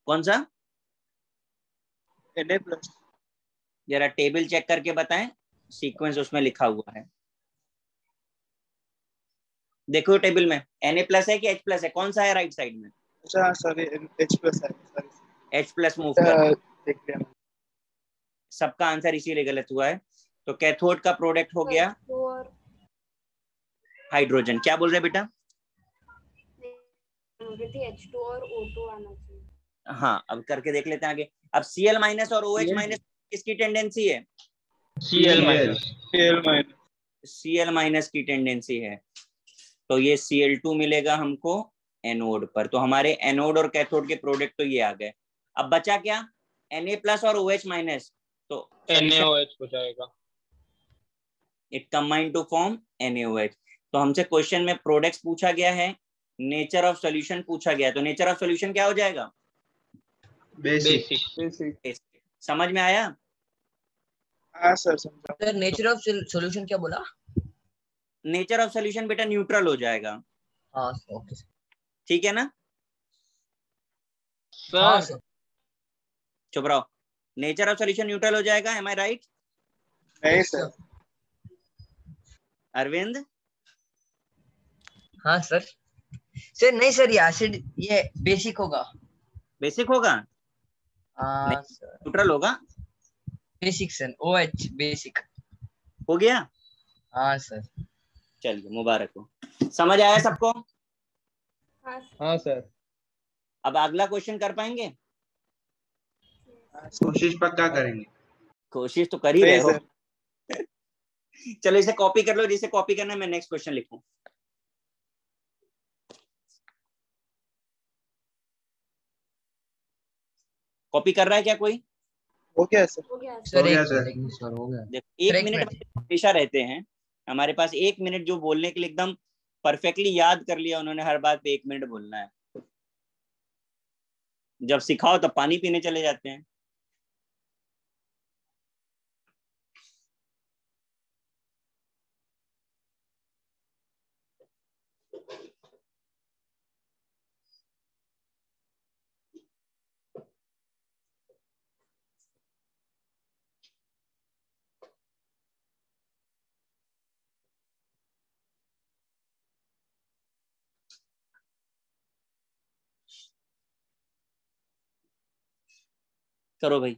कौन सा? Na+। जरा टेबल चेक करके बताएं, सीक्वेंस उसमें लिखा हुआ है। देखो टेबल में Na+ है कि H+ है, कौन सा है राइट साइड में? अच्छा सॉरी H+ है सॉरी। H+ मूव कर, देख लिया। सबका आंसर इसीलिए गलत हुआ है। तो कैथोड का प्रोडक्ट हो गया तो हाइड्रोजन। क्या बोल रहे बेटा? H2 और O2 आना चाहिए। हाँ, अब करके देख लेते हैं आगे। अब Cl माइनस और OH माइनस किसकी टेंडेंसी है? Cl minus. Cl माइनस की टेंडेंसी है, तो ये Cl2 मिलेगा हमको एनोड पर। तो हमारे एनोड और कैथोड के प्रोडक्ट तो ये आ गए। अब बचा क्या? Na प्लस और OH माइनस, तो NaOH हो जाएगा। It combine to form NaOH। तो हमसे क्वेश्चन में प्रोडक्ट्स पूछा गया है, नेचर ऑफ सॉल्यूशन पूछा गया है, तो नेचर ऑफ सॉल्यूशन क्या हो जाएगा? बेसिक। समझ में आया? हाँ सर समझा। सर नेचर ऑफ सॉल्यूशन क्या बोला? नेचर ऑफ सॉल्यूशन बेटा न्यूट्रल हो जाएगा। हाँ ओके ठीक है ना? हाँ सर सर। चुप रहो। नेचर ऑफ सॉल्यूशन न्यूट्रल हो जाएगा, एम आई राइट? नहीं सर। अरविंद? हाँ सर। सर नहीं सर, ये एसिड ये बेसिक होगा। बेसिक होगा? हाँ सर न्यूट्रल होगा। बेसिक सर, OH बेसिक हो गया? हाँ सर। चलिए मुबारक हो। समझ आया सबको? हाँ हाँ सर। अब अगला क्वेश्चन कर पाएंगे? कोशिश पक्का करेंगे। कोशिश तो कर ही रहे हो। चलो इसे कॉपी कर लो, जिसे कॉपी करना है मैं नेक्स्ट क्वेश्चन लिखूं। कॉपी कर रहा है क्या कोई? हो गया सर। हो गया सर हो गया एक सर। सर हो गया। देखो सर, 1 एक मिनट मिनट। हमेशा रहते हैं हमारे पास। 1 मिनट जो बोलने के लिए एकदम परफेक्टली याद कर लिया उन्होंने, हर बात पे 1 मिनट बोलना है। जब सिखाओ तब पानी पीने चले जाते हैं। करो भाई।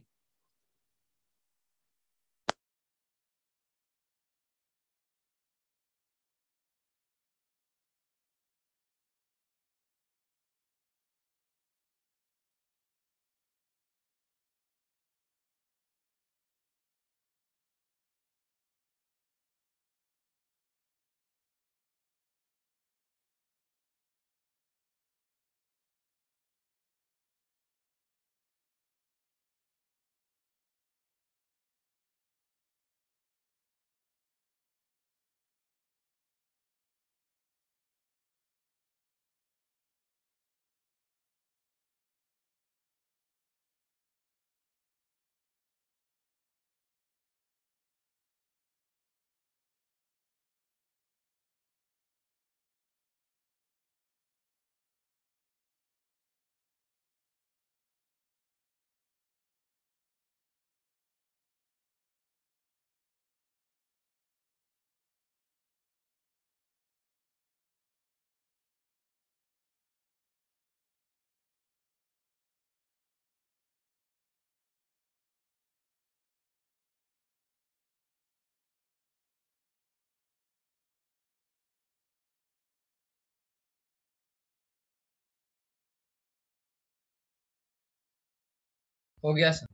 हो गया सर।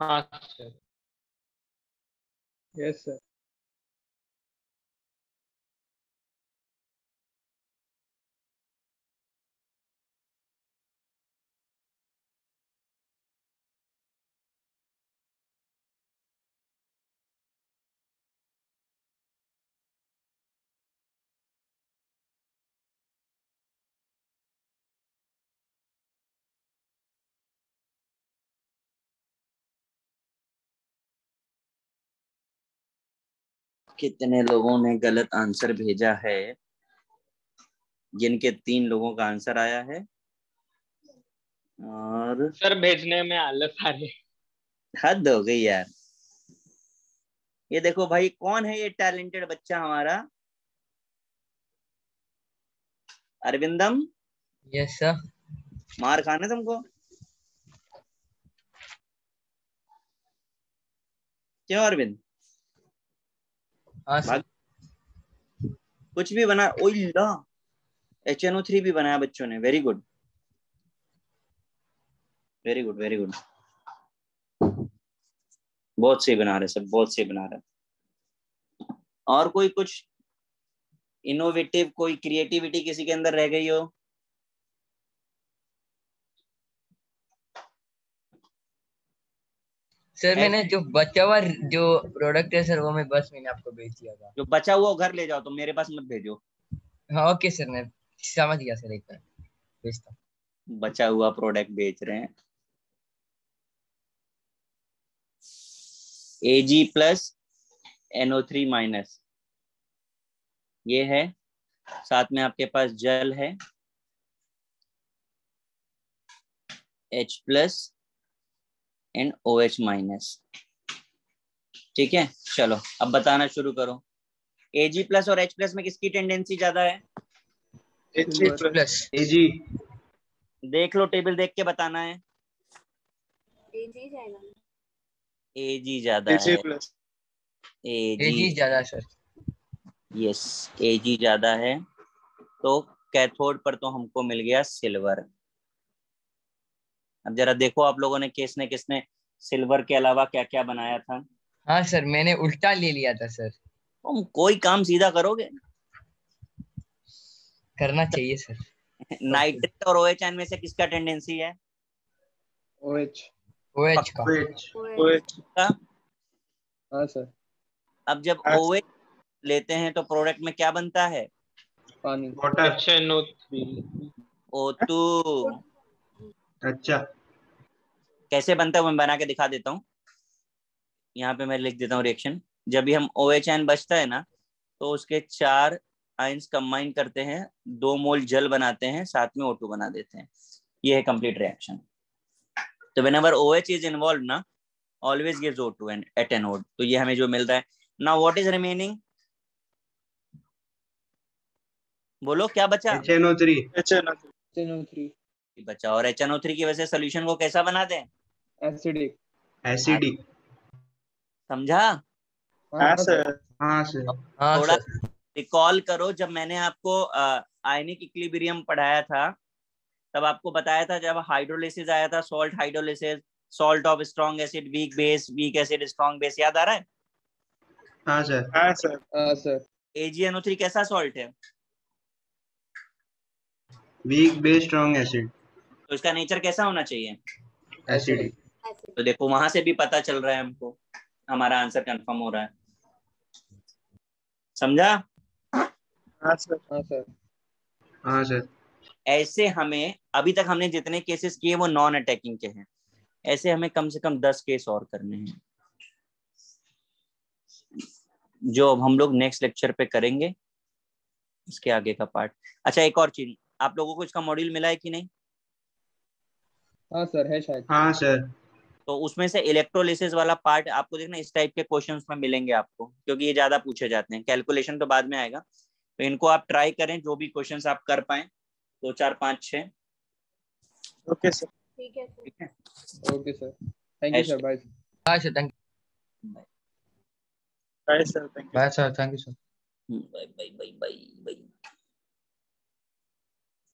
हाँ सर। Yes sir. कितने लोगों ने गलत आंसर भेजा है? जिनके 3 लोगों का आंसर आया है। और सर भेजने में आलस आ रही। हद हो गई यार। ये देखो भाई, कौन है ये टैलेंटेड बच्चा हमारा? अरविंदम, यस सर। मार खाना तुमको। क्यों अरविंद? हाँ सर। भाग। कुछ भी बना, ओई ला HNO3 भी बनाया बच्चों ने, very good very good very good, बहुत सही बना रहे सब, बहुत सही बना रहे। और कोई कुछ इनोवेटिव, कोई क्रिएटिविटी किसी के अंदर रह गई हो? सर मैंने जो बचा हुआ जो प्रोडक्ट है सर वो मैंने आपको भेज दिया था। जो बचा हुआ घर ले जाओ, तुम मेरे पास मत भेजो। हाँ ओके सर, मैं समझ गया सर, एक बार भेजता हूँ। बचा हुआ प्रोडक्ट बेच रहे हैं। Ag प्लस NO3 माइनस, ये है, साथ में आपके पास जल है H plus and OH minus. ठीक है, चलो अब बताना शुरू करो। Ag प्लस और H प्लस में किसकी टेंडेंसी ज्यादा है? Ag प्लस Ag देख लो, टेबल देख के बताना है। AG जाएगा ना? Ag ज्यादा है, प्लस एजी ज्यादा सर। यस Ag ज्यादा है, तो कैथोड पर तो हमको मिल गया सिल्वर। अब जरा देखो आप लोगों ने किसने किसने सिल्वर के अलावा क्या क्या बनाया था। हाँ सर मैंने उल्टा ले लिया था सर। तुम कोई काम सीधा करोगे? करना चाहिए सर। नाइट्रेट और OH आयन में से किसका टेंडेंसी है? OH। OH का। OH का? हाँ सर। अब जब हाँ। OH लेते हैं तो प्रोडक्ट में क्या बनता है? पानी। वाटर। HNO3। O2। अच्छा, कैसे बनता है वो मैं बना के दिखा देता हूँ। यहाँ पे मैं लिख देता हूँ रिएक्शन। जब भी हम OH आयन बचता है ना, तो उसके 4 आयंस कंबाइन करते हैं, 2 मोल जल बनाते हैं, साथ में O2 बना देते हैं। ये है कंप्लीट रिएक्शन। तो whenever OH is involved ना, always gives O2 and at anode। तो ये हमें जो मिल रहा है। Now what is remaining? बोलो क्या बचा? HNO3। HNO3 बचा, और HNO3 की वजह से सोल्यूशन को कैसा बना दें? एसिडिक। एसिडिक। समझा? हाँ सर। हाँ सर। हाँ थोड़ा सर। रिकॉल करो, जब मैंने आपको आयनिक इक्विलिब्रियम पढ़ाया था, तब आपको बताया था जब हाइड्रोलिसिस आया था, salt hydrolysis, salt of strong acid weak base, weak acid strong base, याद आ रहा है? हाँ सर। हाँ सर। हाँ सर। AgNO3 कैसा सॉल्ट है? Weak base strong acid. तो इसका नेचर कैसा होना चाहिए? एसिडिक। तो देखो वहां से भी पता चल रहा है हमको, हमारा आंसर कंफर्म हो रहा है। समझा? हाँ सर। हाँ सर। हाँ सर। ऐसे हमें अभी तक हमने जितने केसेस किए वो नॉन अटैकिंग के हैं, ऐसे हमें कम से कम 10 केस और करने हैं, जो अब हम लोग नेक्स्ट लेक्चर पे करेंगे, इसके आगे का पार्ट। अच्छा एक और चीज, आप लोगों को इसका मॉड्यूल मिला है कि नहीं? हाँ सर है शायद। हाँ सर। तो उसमें से इलेक्ट्रोलिसिस वाला पार्ट आपको देखना, इस टाइप के क्वेश्चंस में मिलेंगे आपको, क्योंकि ये ज्यादा पूछे जाते हैं। कैलकुलेशन तो बाद में आएगा, तो इनको आप ट्राई करें, जो भी क्वेश्चंस आप कर पाए, 2 4 5 6। Okay sir. ठीक है सर। ठीक है, okay sir, thank you sir, bye. Bye sir, thank bye sir, thank you. Bye sir, thank you sir. Bye bye bye bye.